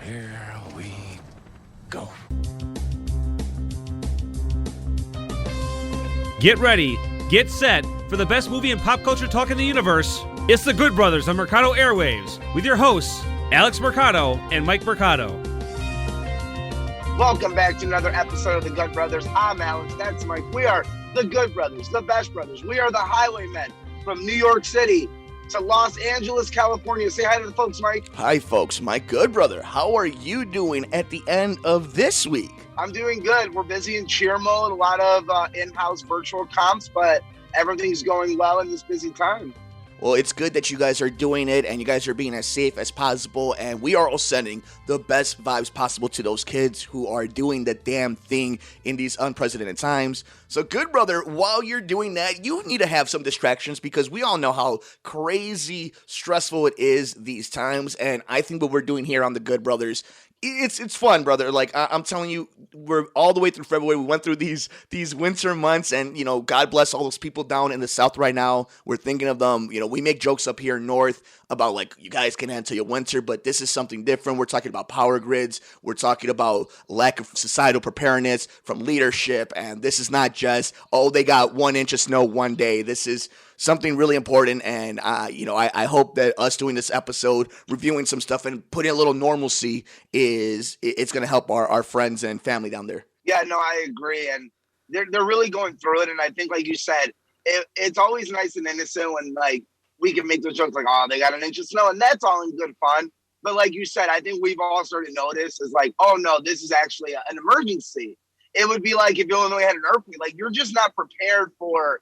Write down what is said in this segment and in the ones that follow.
Here we go. Get ready, get set for the best movie and pop culture talk in the universe. It's The Good Brothers on Mercado Airwaves with your hosts, Alex Mercado and Mike Mercado. Welcome back to another episode of The Good Brothers. I'm Alex, that's Mike. We are The Good Brothers, the best brothers. We are the highwaymen from New York City to Los Angeles, California. Say hi to the folks, Mike. Hi, folks. My good brother. How are you doing at the end of this week? I'm doing good. We're busy in cheer mode, a lot of in-house virtual comps, but everything's going well in this busy time. Well, it's good that you guys are doing it and you guys are being as safe as possible, and we are all sending the best vibes possible to those kids who are doing the damn thing in these unprecedented times. So, good brother, while you're doing that, you need to have some distractions because we all know how crazy stressful it is these times, and I think what we're doing here on the Good Brothers, it's fun, brother. Like, I'm telling you, we're all the way through February. We went through these winter months, and, you know, God bless all those people down in the South right now. We're thinking of them. You know, we make jokes up here north about, like, you guys can handle your winter, but this is something different. We're talking about power grids. We're talking about lack of societal preparedness from leadership, and this is not just, oh, they got 1 inch of snow one day. This is something really important, and I hope that us doing this episode, reviewing some stuff and putting a little normalcy it's going to help our friends and family down there. Yeah, no, I agree, and they're really going through it, and I think, like you said, it's always nice and innocent when, like, we can make those jokes like, oh, they got 1 inch of snow, and that's all in good fun. But like you said, I think we've all started to notice is like, oh no, this is actually an emergency. It would be like if Illinois had an earthquake. Like, you're just not prepared for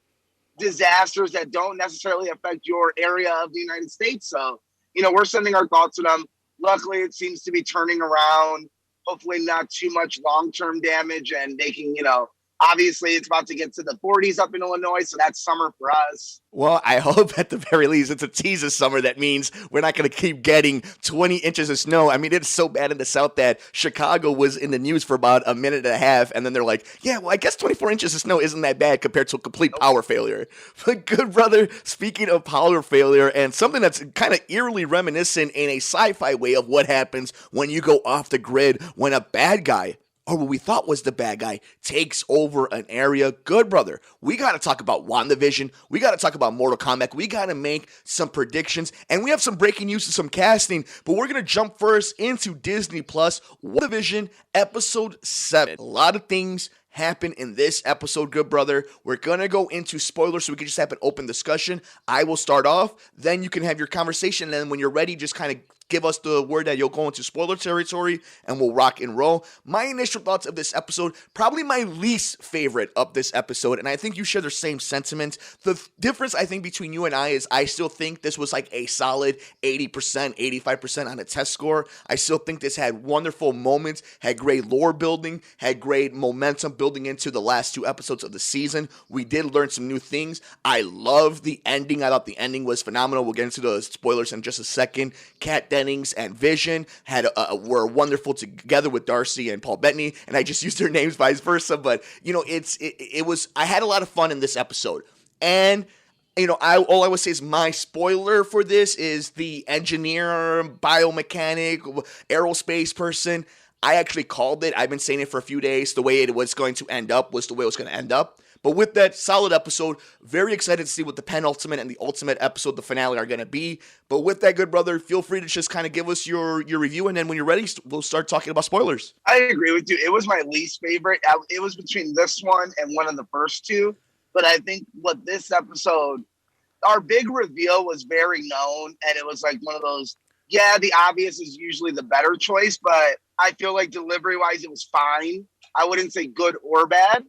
disasters that don't necessarily affect your area of the United States. So, you know, we're sending our thoughts to them. Luckily, it seems to be turning around. Hopefully not too much long-term damage, and they can, you know, obviously it's about to get to the 40s up in Illinois, so that's summer for us. Well, I hope at the very least it's a tease of summer. That means we're not going to keep getting 20 inches of snow. I mean, it's so bad in the South that Chicago was in the news for about a minute and a half, and then they're like, yeah, well, I guess 24 inches of snow isn't that bad compared to a complete power failure. But good brother, speaking of power failure and something that's kind of eerily reminiscent in a sci-fi way of what happens when you go off the grid, when a bad guy, or what we thought was the bad guy, takes over an area. Good brother, we got to talk about Wandavision. We got to talk about Mortal Kombat. We got to make some predictions, and we have some breaking news and some casting, but we're going to jump first into Disney Plus, Wandavision Episode 7. A lot of things happen in this episode, good brother. We're going to go into spoilers so we can just have an open discussion. I will start off, then you can have your conversation, and then when you're ready, just kind of give us the word that you'll go into spoiler territory, and we'll rock and roll. My initial thoughts of this episode, probably my least favorite of this episode, and I think you share the same sentiment. The difference, I think, between you and I is I still think this was like a solid 80%, 85% on a test score. I still think this had wonderful moments, had great lore building, had great momentum building into the last 2 episodes of the season. We did learn some new things. I love the ending. I thought the ending was phenomenal. We'll get into the spoilers in just a second. Kat Dennings and Vision were wonderful together with Darcy and Paul Bettany, and I just used their names vice versa. But you know, it was, I had a lot of fun in this episode, and you know, all I would say is my spoiler for this is the engineer, biomechanic, aerospace person. I actually called it. I've been saying it for a few days. The way it was going to end up was the way it was going to end up. But with that solid episode, very excited to see what the penultimate and the ultimate episode, the finale, are going to be. But with that, good brother, feel free to just kind of give us your review, and then when you're ready, we'll start talking about spoilers. I agree with you. It was my least favorite. It was between this one and one of the first two. But I think what this episode, our big reveal was very known, and it was like one of those, yeah, the obvious is usually the better choice, but I feel like delivery-wise, it was fine. I wouldn't say good or bad.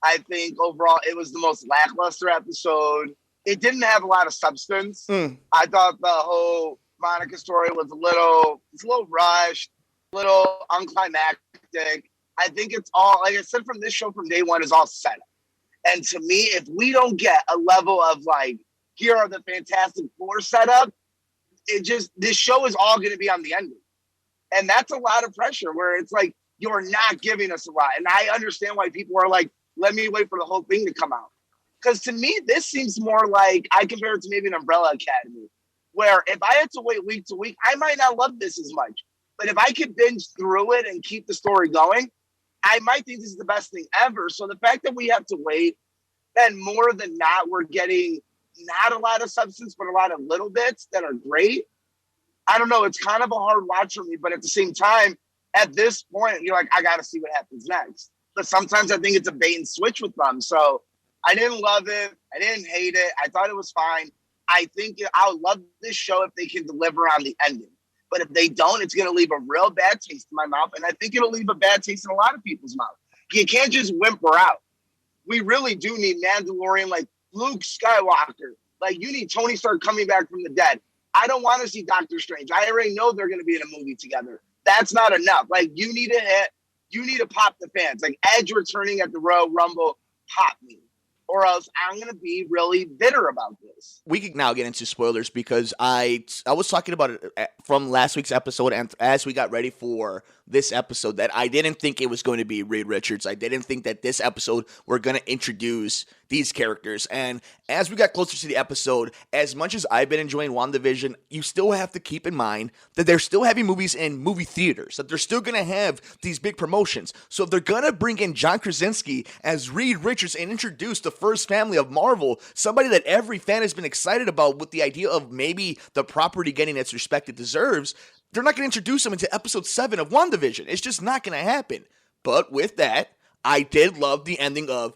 I think overall it was the most lackluster episode. It didn't have a lot of substance. I thought the whole Monica story was a little rushed, a little unclimactic. I think it's all, like I said, from this show from day one, is all set up. And to me, if we don't get a level of like, here are the Fantastic Four set up, this show is all going to be on the ending. And that's a lot of pressure where it's like, you're not giving us a lot. And I understand why people are like, let me wait for the whole thing to come out. Because to me, this seems more like, I compare it to maybe an Umbrella Academy, where if I had to wait week to week, I might not love this as much. But if I could binge through it and keep the story going, I might think this is the best thing ever. So the fact that we have to wait, and more than not, we're getting not a lot of substance, but a lot of little bits that are great. I don't know. It's kind of a hard watch for me, but at the same time, at this point, you're like, I got to see what happens next. But sometimes I think it's a bait and switch with them. So I didn't love it. I didn't hate it. I thought it was fine. I think I would love this show if they can deliver on the ending. But if they don't, it's going to leave a real bad taste in my mouth. And I think it'll leave a bad taste in a lot of people's mouth. You can't just whimper out. We really do need Mandalorian, like Luke Skywalker. Like, you need Tony Stark coming back from the dead. I don't want to see Doctor Strange. I already know they're going to be in a movie together. That's not enough. Like, you need to hit. You need to pop the fans. Like, Edge returning at the Royal Rumble, pop me. Or else I'm going to be really bitter about this. We can now get into spoilers because I was talking about it from last week's episode, and as we got ready for this episode, that I didn't think it was going to be Reed Richards. I didn't think that this episode we're going to introduce these characters. And as we got closer to the episode, as much as I've been enjoying WandaVision, you still have to keep in mind that they're still having movies in movie theaters, that they're still going to have these big promotions. So if they're going to bring in John Krasinski as Reed Richards and introduce the first family of Marvel, somebody that every fan has been excited about with the idea of maybe the property getting its respect it deserves, they're not going to introduce him into episode 7 of WandaVision. It's just not going to happen. But with that, I did love the ending of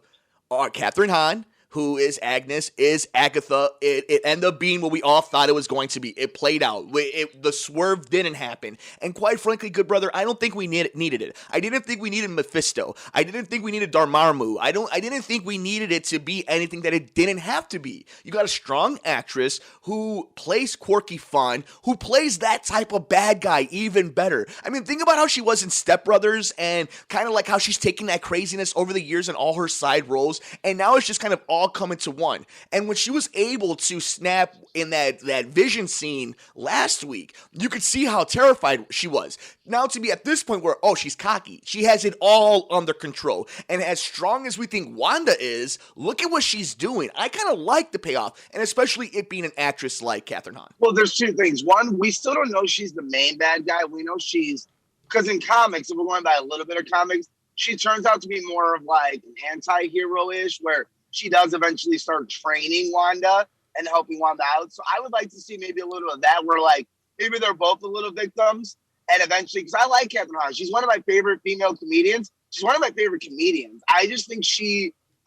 Catherine Hahn, who is Agnes, is Agatha. It ended up being what we all thought it was going to be. It played out. The swerve didn't happen. And quite frankly, good brother, I don't think we needed it. I didn't think we needed Mephisto. I didn't think we needed Dormammu. I didn't think we needed it to be anything that it didn't have to be. You got a strong actress who plays quirky fun, who plays that type of bad guy even better. I mean, think about how she was in Step Brothers and kind of like how she's taken that craziness over the years in all her side roles. And now it's just kind of all coming to one. And when she was able to snap in that vision scene last week, you could see how terrified she was. Now to be at this point where, she's cocky. She has it all under control. And as strong as we think Wanda is, look at what she's doing. I kind of like the payoff, and especially it being an actress like Catherine Hahn. Well, there's two things. One, we still don't know she's the main bad guy. We know because in comics, if we're going by a little bit of comics, she turns out to be more of like an anti-hero-ish, where she does eventually start training Wanda and helping Wanda out. So I would like to see maybe a little of that where like maybe they're both a little victims. And eventually, because I like Catherine Hahn. She's one of my favorite female comedians. She's one of my favorite comedians. I just think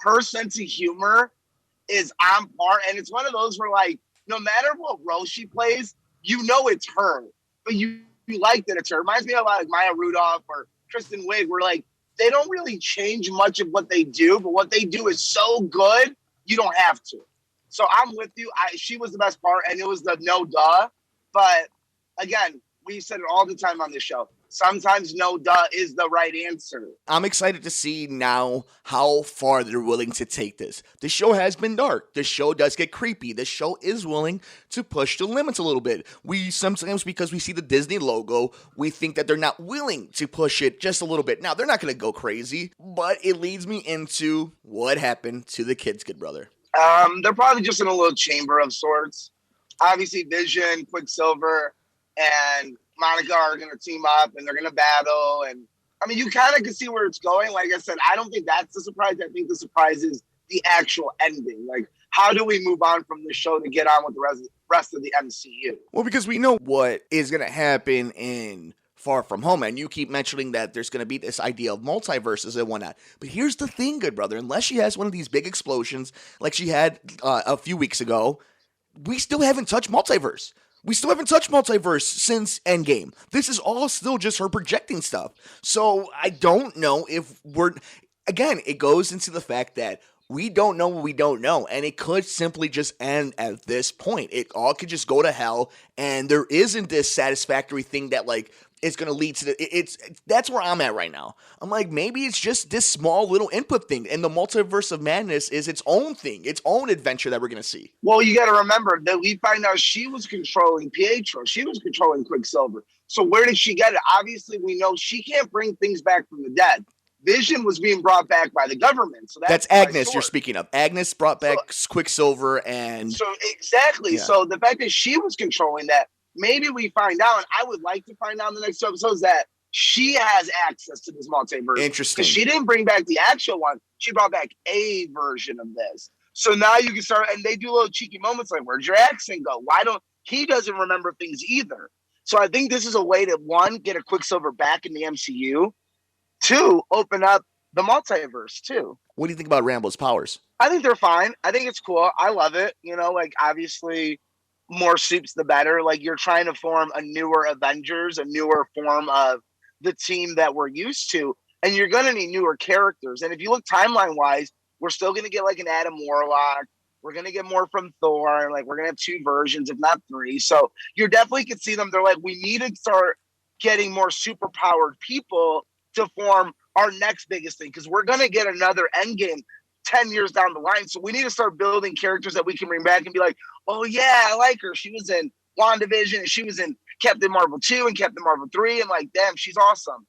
her sense of humor is on par. And it's one of those where like, no matter what role she plays, you know it's her. But you like that it's her. It reminds me of like Maya Rudolph or Kristen Wiig, where like, they don't really change much of what they do, but what they do is so good, you don't have to. So I'm with you. She was the best part, and it was the no duh. But again, we said it all the time on this show. Sometimes no duh is the right answer. I'm excited to see now how far they're willing to take this. The show has been dark. The show does get creepy. The show is willing to push the limits a little bit. We sometimes, because we see the Disney logo, we think that they're not willing to push it just a little bit. Now, they're not going to go crazy, but it leads me into what happened to the kids, good brother. They're probably just in a little chamber of sorts. Obviously, Vision, Quicksilver, and Monica are going to team up and they're going to battle. And I mean, you kind of can see where it's going. Like I said, I don't think that's the surprise. I think the surprise is the actual ending. Like, how do we move on from the show to get on with the rest of the MCU? Well, because we know what is going to happen in Far From Home, and you keep mentioning that there's going to be this idea of multiverses and whatnot. But here's the thing, good brother. Unless she has one of these big explosions like she had a few weeks ago, we still haven't touched multiverse. We still haven't touched multiverse since Endgame. This is all still just her projecting stuff. So I don't know if again, it goes into the fact that we don't know what we don't know, and it could simply just end at this point. It all could just go to hell, and there isn't this satisfactory thing that like it's going to lead to that's where I'm at right now. I'm like, maybe it's just this small little input thing, and the multiverse of madness is its own thing, its own adventure that we're going to see. Well, you got to remember that we find out she was controlling Pietro. She was controlling Quicksilver. So where did she get it? Obviously, we know she can't bring things back from the dead. Vision was being brought back by the government. So that's Agnes you're speaking of. Agnes brought back Quicksilver and... So exactly. Yeah. So the fact that she was controlling that, maybe we find out, and I would like to find out in the next 2 episodes that she has access to this multiverse. Interesting. Because she didn't bring back the actual one. She brought back a version of this. So now you can start, and they do little cheeky moments like, where'd your accent go? He doesn't remember things either. So I think this is a way to, one, get a Quicksilver back in the MCU. Two, open up the multiverse too. What do you think about Rambo's powers? I think they're fine. I think it's cool. I love it. Like obviously more soups the better. Like you're trying to form a newer Avengers, a newer form of the team that we're used to. And you're going to need newer characters. And if you look timeline wise, we're still going to get like an Adam Warlock. We're going to get more from Thor. Like we're going to have 2 versions, if not 3. So you definitely could see them. They're like, we need to start getting more super powered people to form our next biggest thing. Because we're going to get another Endgame 10 years down the line. So we need to start building characters that we can bring back and be like, oh yeah, I like her. She was in WandaVision and she was in Captain Marvel 2 and Captain Marvel 3. And like, damn, she's awesome.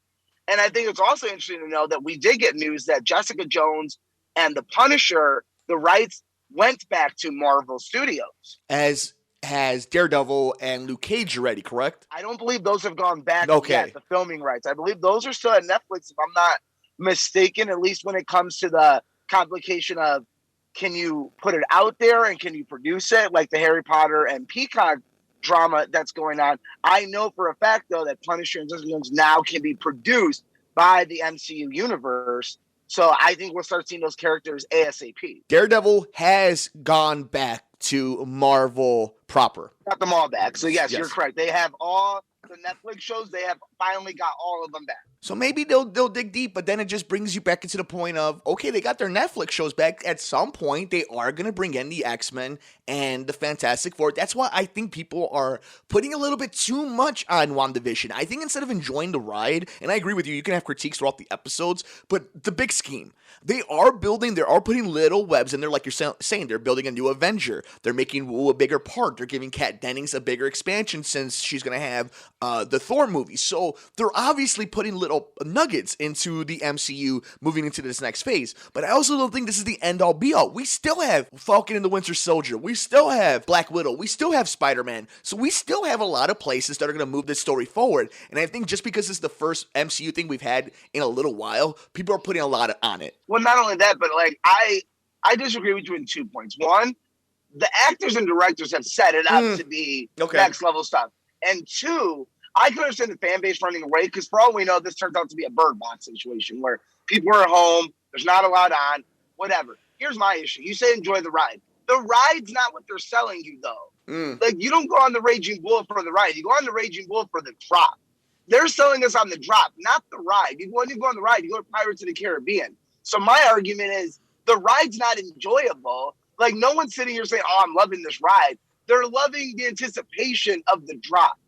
And I think it's also interesting to know that we did get news that Jessica Jones and the Punisher, the rights went back to Marvel Studios. As has Daredevil and Luke Cage already, correct? I don't believe those have gone back yet, the filming rights. I believe those are still at Netflix, if I'm not mistaken, at least when it comes to the complication of can you put it out there and can you produce it, like the Harry Potter and Peacock drama that's going on. I know for a fact, though, that Punisher and Jessica Jones now can be produced by the MCU universe. So I think we'll start seeing those characters ASAP. Daredevil has gone back to Marvel proper. Got them all back. So yes, you're correct. They have all the Netflix shows. They have finally got all of them back. So maybe they'll dig deep, but then it just brings you back into the point of, okay, they got their Netflix shows back. At some point, they are going to bring in the X-Men and the Fantastic Four. That's why I think people are putting a little bit too much on WandaVision. I think instead of enjoying the ride, and I agree with you, you can have critiques throughout the episodes, but the big scheme, they are putting little webs in there, like you're saying. They're building a new Avenger. They're making Wu a bigger part. They're giving Kat Dennings a bigger expansion since she's going to have the Thor movie. So they're obviously putting little nuggets into the MCU moving into this next phase. But I also don't think this is the end-all be-all. We still have Falcon and the Winter Soldier. We still have Black Widow. We still have Spider-Man. So we still have a lot of places that are going to move this story forward. And I think just because it's the first MCU thing we've had in a little while, people are putting a lot on it. Well, not only that, but like I disagree with you in 2 points. One, the actors and directors have set it up to be next level stuff. And two, I can understand the fan base running away because for all we know, this turns out to be a Bird Box situation where people are at home, there's not a lot on, whatever. Here's my issue. You say enjoy the ride. The ride's not what they're selling you, though. Like, you don't go on the Raging Bull for the ride. You go on the Raging Bull for the drop. They're selling us on the drop, not the ride. When you go on the ride, you go to Pirates of the Caribbean. So my argument is the ride's not enjoyable. Like, no one's sitting here saying, oh, I'm loving this ride. They're loving the anticipation of the drop.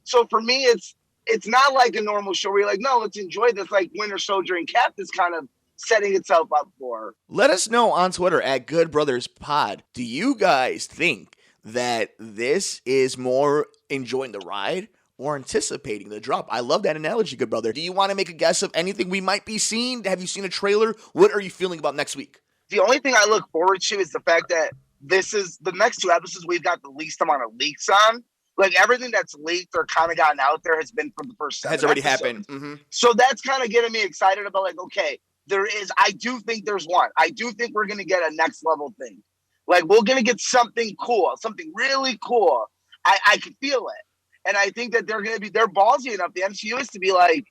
So for me, it's not like a normal show where you're like, no, let's enjoy this, like Winter Soldier and Cap is kind of setting itself up for. Let us know on Twitter at Good Brothers Pod. Do you guys think that this is more enjoying the ride or anticipating the drop? I love that analogy, Good Brother. Do you want to make a guess of anything we might be seeing? Have you seen a trailer? What are you feeling about next week? The only thing I look forward to is the fact that this is the next 2 episodes we've got the least amount of leaks on. Like, everything that's leaked or kind of gotten out there has been from the first 7 has already episodes. happened. Mm-hmm. So that's kind of getting me excited about, like, okay, I do think there's one. I do think we're going to get a next level thing. Like, we're going to get something cool, something really cool. I can feel it. And I think that they're ballsy enough, the MCU is to be like,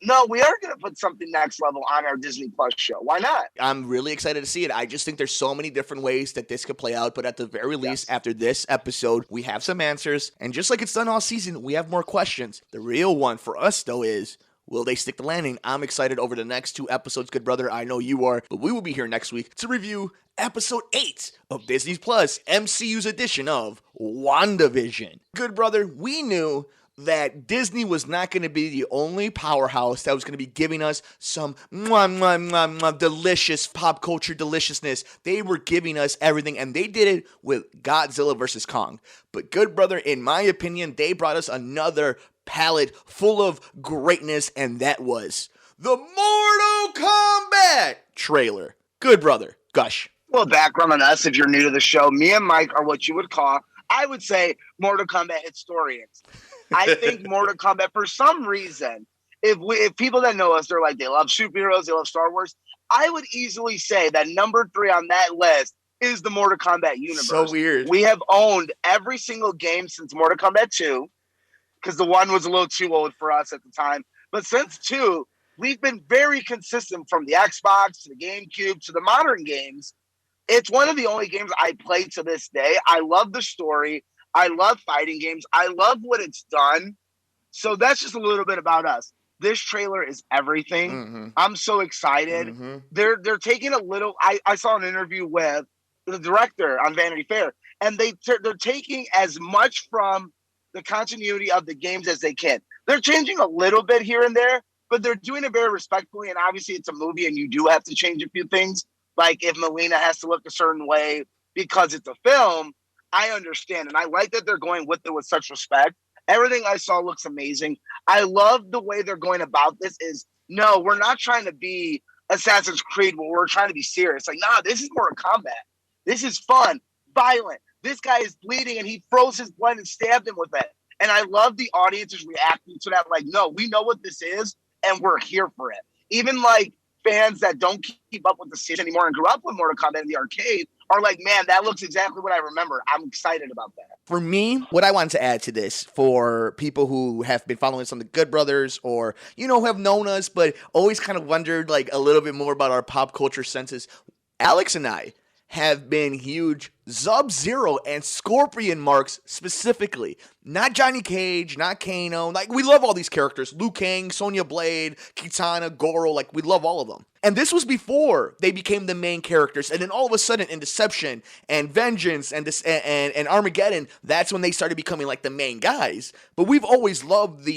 no, we are going to put something next level on our Disney Plus show. Why not? I'm really excited to see it. I just think there's so many different ways that this could play out. But at the very least, after this episode, we have some answers. And just like it's done all season, we have more questions. The real one for us, though, is will they stick the landing? I'm excited over the next 2 episodes, Good Brother. I know you are. But we will be here next week to review episode 8 of Disney Plus, MCU's edition of WandaVision. Good Brother, we knew that Disney was not going to be the only powerhouse that was going to be giving us some delicious pop culture deliciousness. They were giving us everything, and they did it with Godzilla vs. Kong. But Good Brother, in my opinion, they brought us another palette full of greatness, and that was the Mortal Kombat trailer. Good Brother, gush. Well, background on us, if you're new to the show, me and Mike are what you would call I would say Mortal Kombat historians. I think Mortal Kombat, for some reason, if people that know us, they're like, they love superheroes, they love Star Wars. I would easily say that number 3 on that list is the Mortal Kombat universe. So weird. We have owned every single game since Mortal Kombat 2, because the 1 was a little too old for us at the time. But since 2, we've been very consistent from the Xbox to the GameCube to the modern games. It's one of the only games I play to this day. I love the story. I love fighting games. I love what it's done. So that's just a little bit about us. This trailer is everything. Mm-hmm. I'm so excited. Mm-hmm. They're taking a little. I saw an interview with the director on Vanity Fair, and they're taking as much from the continuity of the games as they can. They're changing a little bit here and there, but they're doing it very respectfully. And obviously, it's a movie, and you do have to change a few things. Like if Melina has to look a certain way because it's a film, I understand. And I like that they're going with it with such respect. Everything I saw looks amazing. I love the way they're going about this is, no, we're not trying to be Assassin's Creed where we're trying to be serious. Like, nah, this is Mortal Kombat. This is fun, violent. This guy is bleeding and he froze his blood and stabbed him with it. And I love the audiences reacting to that. Like, no, we know what this is and we're here for it. Even like fans that don't keep up with the series anymore and grew up with Mortal Kombat in the arcade are like, man, that looks exactly what I remember. I'm excited about that. For me, what I wanted to add to this for people who have been following some of the Good Brothers or, who have known us but always kind of wondered like a little bit more about our pop culture senses, Alex and I have been huge Sub-Zero and Scorpion marks specifically. Not Johnny Cage, not Kano. Like, we love all these characters. Liu Kang, Sonya Blade, Kitana, Goro. Like, we love all of them. And this was before they became the main characters. And then all of a sudden in Deception and Vengeance and Armageddon, that's when they started becoming like the main guys. But we've always loved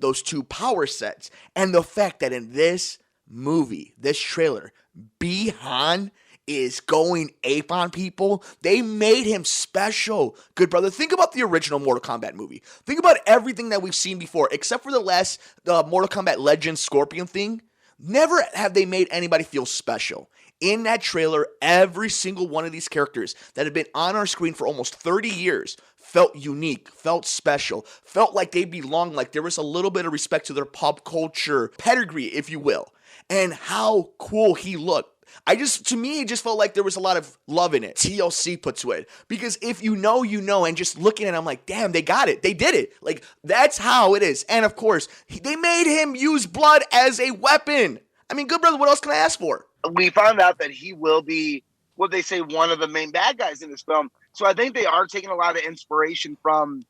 those two power sets. And the fact that in this movie, this trailer, Bi-Han is going ape on people. They made him special. Good brother. Think about the original Mortal Kombat movie. Think about everything that we've seen before, except for the last Mortal Kombat Legends Scorpion thing. Never have they made anybody feel special. In that trailer, every single one of these characters that have been on our screen for almost 30 years felt unique, felt special, felt like they belonged, like there was a little bit of respect to their pop culture pedigree, if you will. And how cool he looked. To me, it just felt like there was a lot of love in it. TLC put to it. Because if you know, and just looking at it, I'm like, damn, they got it. They did it. Like, that's how it is. And of course, they made him use blood as a weapon. I mean, good brother, what else can I ask for? We found out that he will be, what they say, one of the main bad guys in this film. So I think they are taking a lot of inspiration from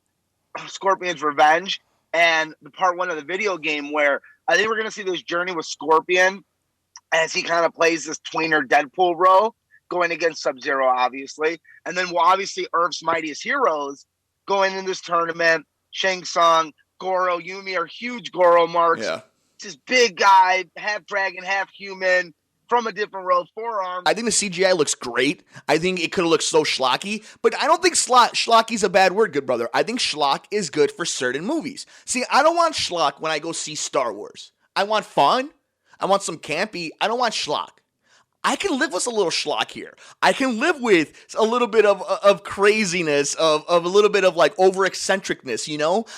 Scorpion's Revenge and the part 1 of the video game where I think we're going to see this journey with Scorpion as he kind of plays this tweener Deadpool role, going against Sub-Zero, obviously. And then, obviously, Earth's Mightiest Heroes going in this tournament. Shang Tsung, Goro, Yumi are huge Goro marks. Yeah. This big guy, half dragon, half human, from a different world, forearm. I think the CGI looks great. I think it could have looked so schlocky, but I don't think schlocky's a bad word, good brother. I think schlock is good for certain movies. See, I don't want schlock when I go see Star Wars. I want fun. I want some campy. I don't want schlock. I can live with a little schlock here. I can live with a little bit of craziness, of a little bit of like over eccentricness,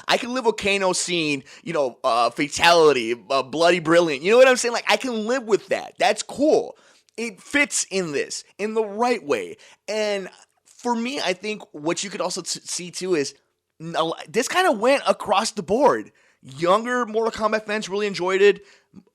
I can live with Kano seeing, fatality, bloody brilliant. You know what I'm saying? Like, I can live with that. That's cool. It fits in this in the right way. And for me, I think what you could also see too is this kind of went across the board. Younger Mortal Kombat fans really enjoyed it.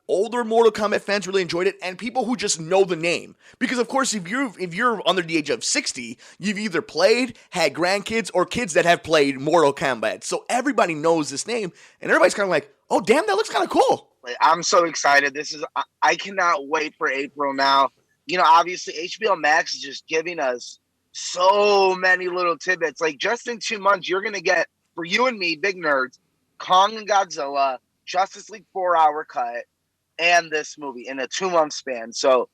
Older Mortal Kombat fans really enjoyed it, and people who just know the name. Because of course, if you're under the age of 60, you've either played, had grandkids, or kids that have played Mortal Kombat. So everybody knows this name, and everybody's kind of like, oh damn, that looks kind of cool. I'm so excited. I cannot wait for April now. Obviously HBO Max is just giving us so many little tidbits. Like, just in 2 months, you're gonna get, for you and me, big nerds, Kong and Godzilla, Justice League 4-hour cut, and this movie in a 2-month span. So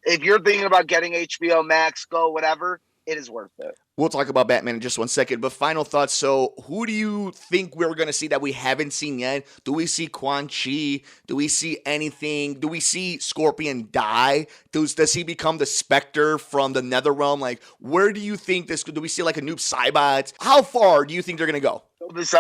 if you're thinking about getting HBO Max, go, whatever, it is worth it. We'll talk about Batman in just 1 second, but final thoughts. So, who do you think we're going to see that we haven't seen yet? Do we see Quan Chi? Do we see anything? Do we see Scorpion die? Does he become the Spectre from the Netherrealm? Like, where do you think this? Do we see like a Noob Saibot? How far do you think they're going to go?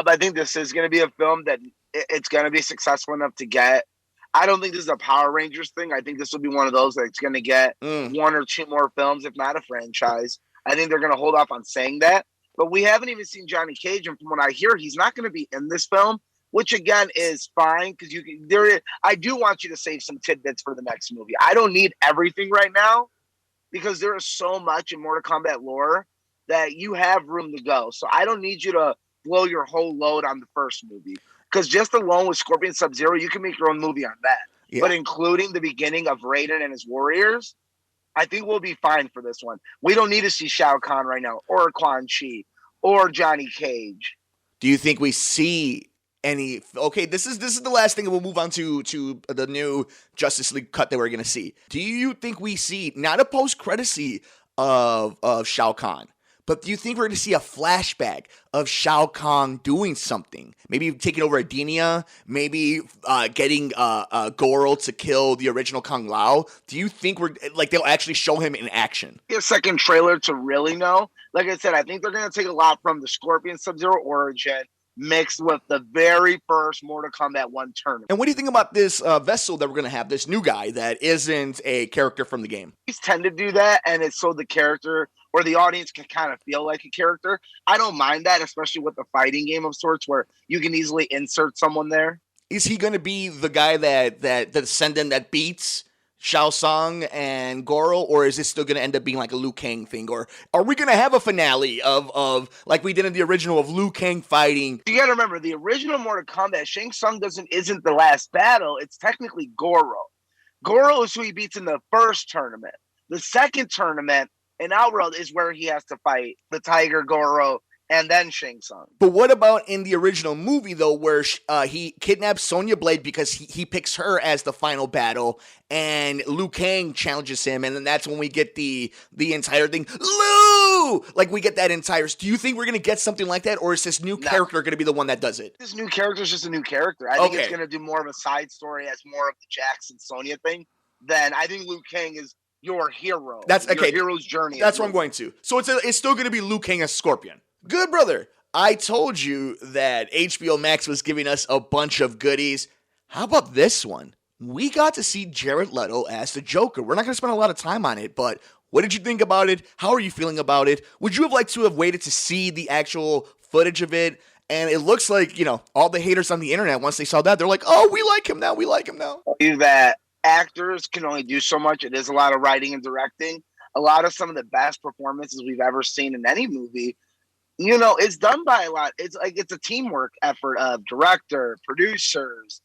I think this is going to be a film that it's going to be successful enough to get. I don't think this is a Power Rangers thing. I think this will be one of those that's going to get one or two more films, if not a franchise. I think they're going to hold off on saying that. But we haven't even seen Johnny Cage, and from what I hear, he's not going to be in this film, which again is fine because I do want you to save some tidbits for the next movie. I don't need everything right now because there is so much in Mortal Kombat lore that you have room to go. So I don't need you to blow your whole load on the first movie because just alone with Scorpion Sub-Zero, you can make your own movie on that. Yeah. But including the beginning of Raiden and his warriors, I think we'll be fine for this one. We don't need to see Shao Kahn right now, or Quan Chi, or Johnny Cage. Do you think we see any? Okay, this is the last thing, and we'll move on to the new Justice League cut that we're gonna see. Do you think we see not a post-credit scene of Shao Kahn, but do you think we're going to see a flashback of Shao Kahn doing something? Maybe taking over Adenia, maybe getting Goro to kill the original Kung Lao. Do you think they'll actually show him in action? A second trailer to really know. Like I said, I think they're going to take a lot from the Scorpion Sub-Zero origin mixed with the very first Mortal Kombat 1 tournament. And what do you think about this vessel that we're going to have, this new guy that isn't a character from the game? He's tend to do that, and it's so the character or the audience can kind of feel like a character. I don't mind that, especially with the fighting game of sorts where you can easily insert someone there. Is he going to be the guy that the descendant that beats Shao Tsung and Goro, or is this still going to end up being like a Liu Kang thing? Or are we going to have a finale of like we did in the original of Liu Kang fighting? You got to remember, the original Mortal Kombat, Shang Tsung isn't the last battle. It's technically Goro. Goro is who he beats in the first tournament. The second tournament in Outworld is where he has to fight the Tiger Goro and then Shang Tsung. But what about in the original movie, though, where he kidnaps Sonya Blade because he picks her as the final battle, and Liu Kang challenges him, and then that's when we get the entire thing. Liu! Like, we get that entire... Do you think we're going to get something like that, or is this new character going to be the one that does it? This new character is just a new character. I think it's going to do more of a side story as more of the Jackson Sonya thing. Then I think Liu Kang is your hero. That's okay. Your hero's journey. That's where I'm going to. So it's still going to be Liu Kang as Scorpion. Good, brother. I told you that HBO Max was giving us a bunch of goodies. How about this one? We got to see Jared Leto as the Joker. We're not going to spend a lot of time on it, but what did you think about it? How are you feeling about it? Would you have liked to have waited to see the actual footage of it? And it looks like, all the haters on the internet, once they saw that, they're like, oh, we like him now. We like him now. That actors can only do so much. It is a lot of writing and directing. A lot of some of the best performances we've ever seen in any movie, it's done by a lot. It's a teamwork effort of director, producers,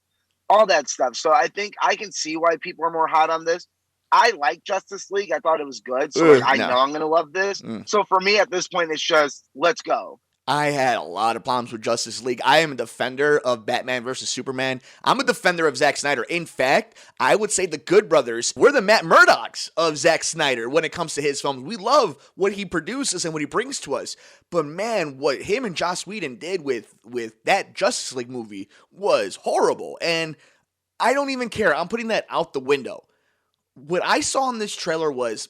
all that stuff. So I think I can see why people are more hot on this. I like Justice League. I thought it was good. So I know I'm going to love this. So for me at this point, it's just, let's go. I had a lot of problems with Justice League. I am a defender of Batman versus Superman. I'm a defender of Zack Snyder. In fact, I would say the Good Brothers, we're the Matt Murdocks of Zack Snyder when it comes to his films. We love what he produces and what he brings to us. But man, what him and Joss Whedon did with that Justice League movie was horrible. And I don't even care. I'm putting that out the window. What I saw in this trailer was,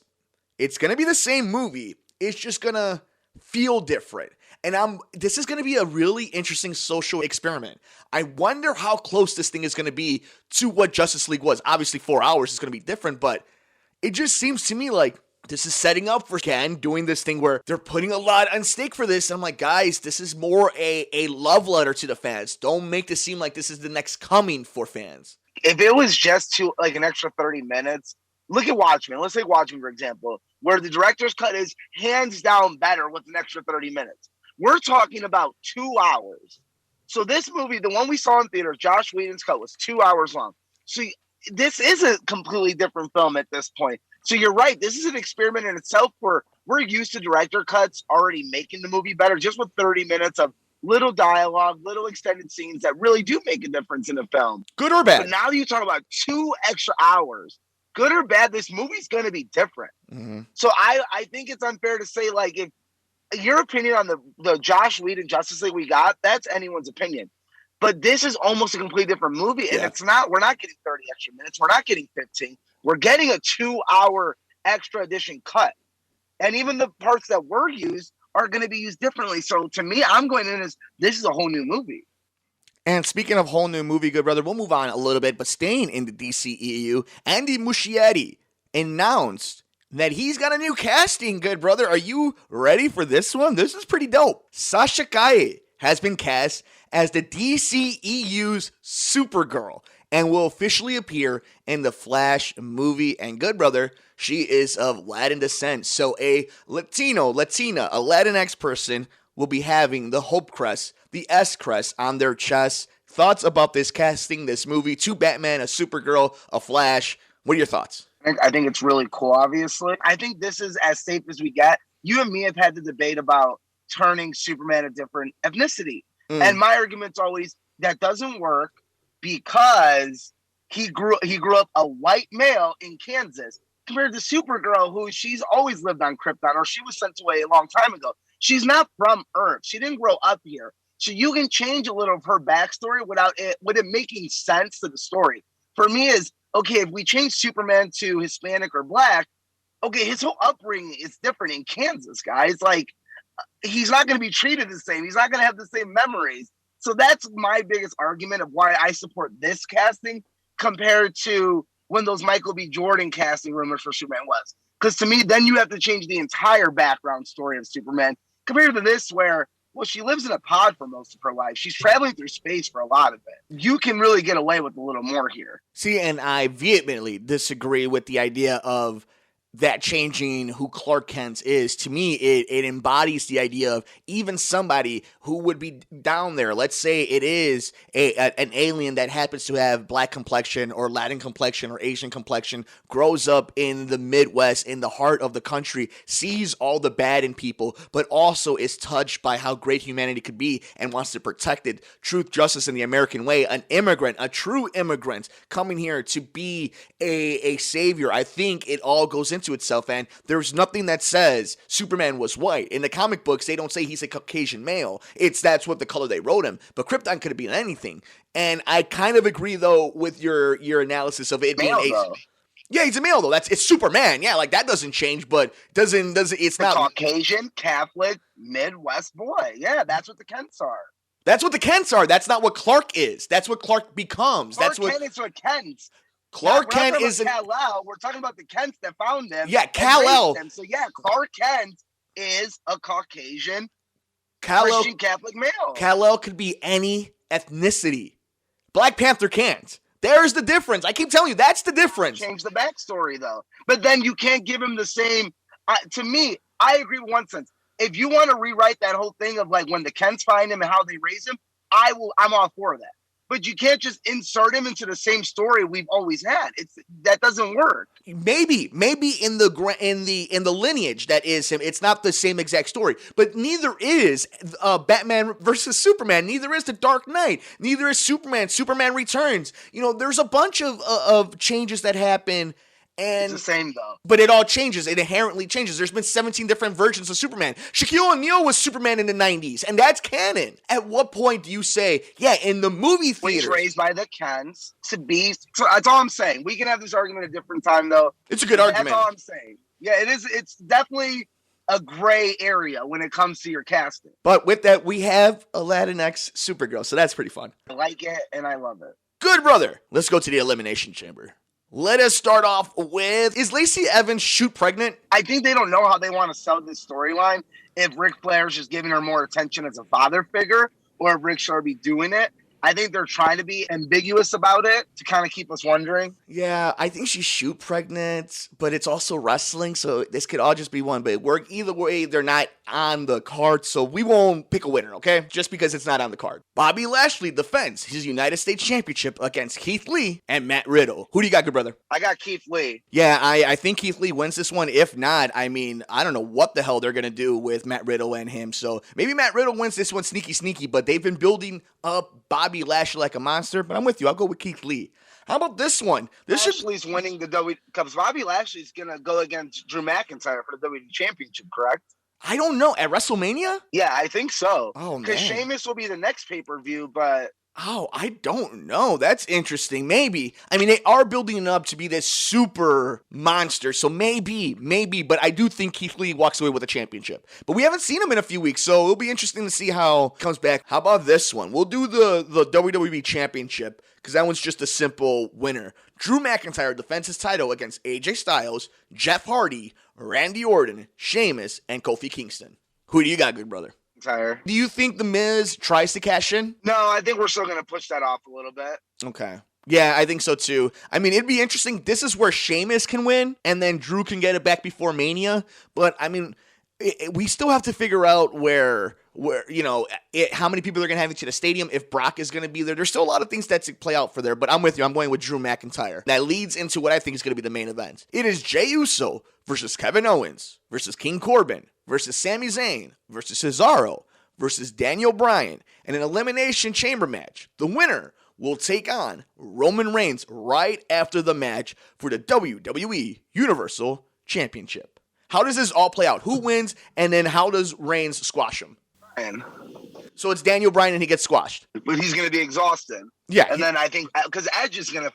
it's going to be the same movie. It's just going to feel different. And this is going to be a really interesting social experiment. I wonder how close this thing is going to be to what Justice League was. Obviously, 4 hours is going to be different, but it just seems to me like this is setting up for Ken doing this thing where they're putting a lot on stake for this. And I'm like, guys, this is more a love letter to the fans. Don't make this seem like this is the next coming for fans. If it was just an extra 30 minutes, look at Watchmen. Let's take Watchmen, for example, where the director's cut is hands down better with an extra 30 minutes. We're talking about 2 hours. So this movie, the one we saw in theater, Joss Whedon's cut, was 2 hours long. So this is a completely different film at this point. So you're right. This is an experiment in itself where we're used to director cuts already making the movie better just with 30 minutes of little dialogue, little extended scenes that really do make a difference in a film. Good or bad? But now you talk about 2 extra hours. good or bad, this movie's going to be different. Mm-hmm. So I think it's unfair to say, like, if your opinion on the Josh Whedon Justice League we got, that's anyone's opinion. But this is almost a completely different movie. And it's not, we're not getting 30 extra minutes. We're not getting 15. We're getting a 2-hour extra edition cut. And even the parts that were used are going to be used differently. So to me, I'm going in as this is a whole new movie. And speaking of whole new movie, good brother, we'll move on a little bit, but staying in the DCEU, Andy Muschietti announced that he's got a new casting, good brother. Are you ready for this one? This is pretty dope. Sasha Calle has been cast as the DCEU's Supergirl and will officially appear in the Flash movie. And good brother, she is of Latin descent. So a Latina, a Latinx person will be having the Hope Crest, the S Crest on their chest. Thoughts about this casting, this movie? 2 Batman, a Supergirl, a Flash. What are your thoughts? I think it's really cool, obviously. I think this is as safe as we get. You and me have had the debate about turning Superman a different ethnicity. And my argument's always that doesn't work because he grew up a white male in Kansas compared to Supergirl, who she's always lived on Krypton, or she was sent away a long time ago. She's not from Earth. She didn't grow up here. So you can change a little of her backstory without it making sense to the story. For me is, okay, if we change Superman to Hispanic or Black, okay, his whole upbringing is different in Kansas, guys. Like, he's not going to be treated the same. He's not going to have the same memories. So that's my biggest argument of why I support this casting compared to when those Michael B. Jordan casting rumors for Superman was. Because to me, then you have to change the entire background story of Superman compared to this where, well, she lives in a pod for most of her life. She's traveling through space for a lot of it. You can really get away with a little more here. See, and I vehemently disagree with the idea of that changing who Clark Kent is. To me, it embodies the idea of even somebody who would be down there. Let's say it is an alien that happens to have black complexion or Latin complexion or Asian complexion, grows up in the Midwest, in the heart of the country, sees all the bad in people, but also is touched by how great humanity could be and wants to protect it. Truth, justice, and the American way. An immigrant, a true immigrant coming here to be a savior. I think it all goes into itself, and there's nothing that says Superman was white. In the comic books, they don't say he's a Caucasian male. That's what the color they wrote him. But Krypton could have been anything. And I kind of agree though with your analysis of it being Asian. Yeah, he's a male though. It's Superman. Yeah, like that doesn't change, but doesn't it's not Caucasian, Catholic, Midwest boy. Yeah, that's what the Kents are. That's what the Kents are. That's not what Clark is. That's what Clark becomes. Clark Kent is what Kent. Clark Kent isn't. Kal-El. We're talking about the Kents that found him. Yeah, Kal-El. So yeah, Clark Kent is a Caucasian Christian Catholic male. Kal-El could be any ethnicity. Black Panther can't. There's the difference. I keep telling you, that's the difference. Change the backstory though, but then you can't give him the same. To me, I agree with one sense. If you want to rewrite that whole thing of like when the Kents find him and how they raise him, I'm all for that. But you can't just insert him into the same story we've always had. That doesn't work. Maybe in the lineage that is him. It's not the same exact story, but neither is Batman versus Superman. Neither is The Dark Knight. Neither is Superman. Superman Returns. There's a bunch of changes that happen. And it's the same though. But it all changes. It inherently changes. There's been 17 different versions of Superman. Shaquille O'Neal was Superman in the 90s, and that's canon. At what point do you say, yeah, in the movie theater? He's raised by the Kents to be. So that's all I'm saying. We can have this argument at a different time, though. It's a good argument. That's all I'm saying. Yeah, it is. It's definitely a gray area when it comes to your casting. But with that, we have a Latinx Supergirl, so that's pretty fun. I like it, and I love it. Good, brother. Let's go to the Elimination Chamber. Let us start off with, is Lacey Evans shoot pregnant? I think they don't know how they want to sell this storyline. If Ric Flair's just giving her more attention as a father figure, or if Rick should be doing it. I think they're trying to be ambiguous about it to kind of keep us wondering. Yeah, I think she's shoot pregnant, but it's also wrestling, so this could all just be one. But work either way, they're not on the card, so we won't pick a winner, okay? Just because it's not on the card. Bobby Lashley defends his United States Championship against Keith Lee and Matt Riddle. Who do you got, good brother? I got Keith Lee. Yeah, I think Keith Lee wins this one. If not, I mean, I don't know what the hell they're going to do with Matt Riddle and him. So maybe Matt Riddle wins this one sneaky, but they've been building up Bobby Bobby Lashley like a monster, but I'm with you. I'll go with Keith Lee. How about this one? Lashley's winning the WWE because Bobby Lashley's gonna go against Drew McIntyre for the WWE Championship, correct? I don't know. At WrestleMania? Yeah, I think so. Oh, man. Because Sheamus will be the next pay-per-view, but Oh, I don't know. That's interesting. Maybe. I mean, they are building it up to be this super monster, so maybe. But I do think Keith Lee walks away with a championship. But we haven't seen him in a few weeks, so it'll be interesting to see how he comes back. How about this one? We'll do the WWE Championship, because that one's just a simple winner. Drew McIntyre defends his title against AJ Styles, Jeff Hardy, Randy Orton, Sheamus, and Kofi Kingston. Who do you got, good brother? Do you think The Miz tries to cash in? No, I think we're still going to push that off a little bit. Okay. Yeah, I think so too. I mean, it'd be interesting. This is where Sheamus can win, and then Drew can get it back before Mania. But, I mean, we still have to figure out where how many people are going to have into the stadium, if Brock is going to be there. There's still a lot of things that play out for there, but I'm with you. I'm going with Drew McIntyre. That leads into what I think is going to be the main event. It is Jey Uso versus Kevin Owens versus King Corbin versus Sami Zayn versus Cesaro versus Daniel Bryan in an Elimination Chamber match. The winner will take on Roman Reigns right after the match for the WWE Universal Championship. How does this all play out? Who wins, and then how does Reigns squash him? Bryan. So it's Daniel Bryan and he gets squashed. But he's going to be exhausted. Yeah. And then I think, because Edge is going to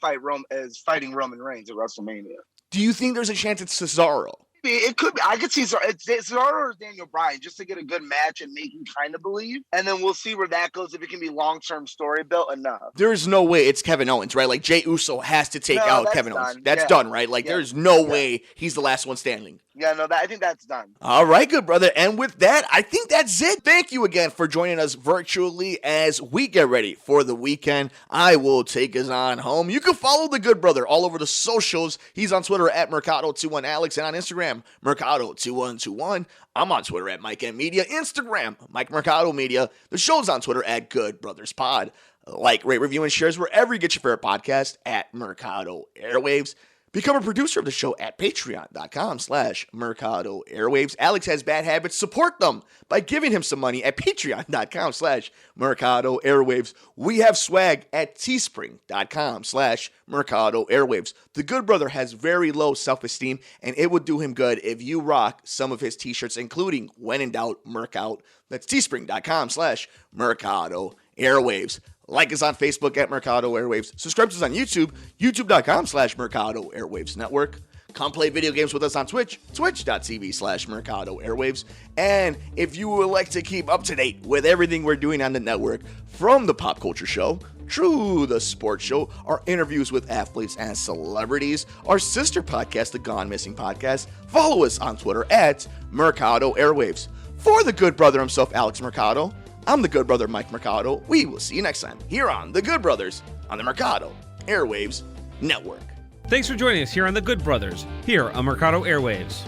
fighting Roman Reigns at WrestleMania. Do you think there's a chance it's Cesaro? It could be. I could see Cesaro or Daniel Bryan just to get a good match and make you kind of believe. And then we'll see where that goes, if it can be long-term story built enough. There's no way it's Kevin Owens, right? Like, Jey Uso has to take out Kevin Owens. That's done, right? Like, there's no way he's the last one standing. Yeah, no, I think that's done. All right, good brother. And with that, I think that's it. Thank you again for joining us virtually as we get ready for the weekend. I will take us on home. You can follow the good brother all over the socials. He's on Twitter at Mercado21Alex and on Instagram, Mercado2121. I'm on Twitter at Mike M Media, Instagram, Mike Mercado Media. The show's on Twitter at Good Brothers Pod. Like, rate, review, and shares wherever you get your favorite podcast at Mercado Airwaves. Become a producer of the show at patreon.com/Mercado Airwaves. Alex has bad habits. Support them by giving him some money at patreon.com/Mercado Airwaves. We have swag at teespring.com/Mercado Airwaves. The good brother has very low self-esteem, and it would do him good if you rock some of his t-shirts, including When in Doubt, Merc Out. That's teespring.com/Mercado Airwaves. Like us on Facebook at Mercado Airwaves. Subscribe to us on YouTube, youtube.com/Mercado Airwaves Network. Come play video games with us on Twitch, twitch.tv/Mercado Airwaves. And if you would like to keep up to date with everything we're doing on the network, from the Pop Culture Show, True the Sports Show, our interviews with athletes and celebrities, our sister podcast, the Gone Missing Podcast, follow us on Twitter at Mercado Airwaves. For the good brother himself, Alex Mercado, I'm the good brother, Mike Mercado. We will see you next time here on The Good Brothers on the Mercado Airwaves Network. Thanks for joining us here on The Good Brothers, here on Mercado Airwaves.